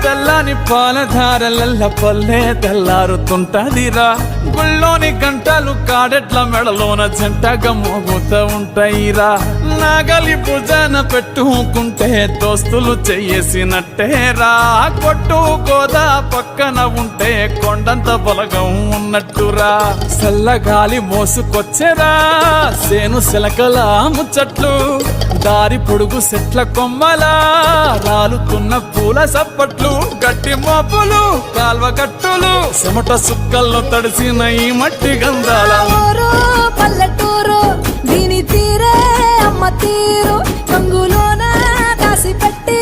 తెల్లని పాలధారలల్ల పల్లె తెల్లారుతుంటదిరా గుళ్ళోని గంటలు కాడెట్ల మెడలోన జంటగా మోగుతూ ఉంటాయిరా నాగలి భుజాన పెట్టుకుంటే దోస్తులు చెయ్యేసినట్టేరా కొట్టు గోదా పక్కన ఉంటే కొండంత బలగం ఉన్నట్టురా చల్లగాలి మోసుకొచ్చెరా సేను శిలకల ముచ్చట్లు దారి పొడుగు చెట్ల కొమ్మలా రాలుతున్న పూల సప్పట్లు గట్టి మోపులు కాల్వ కట్టులు చెమట సుక్కల్లో తడిసిన ఈ మట్టి గంధాల ఊరు పల్లెటూరు దీని తీరే అమ్మ తీరు రంగులోన దాసి పెట్టి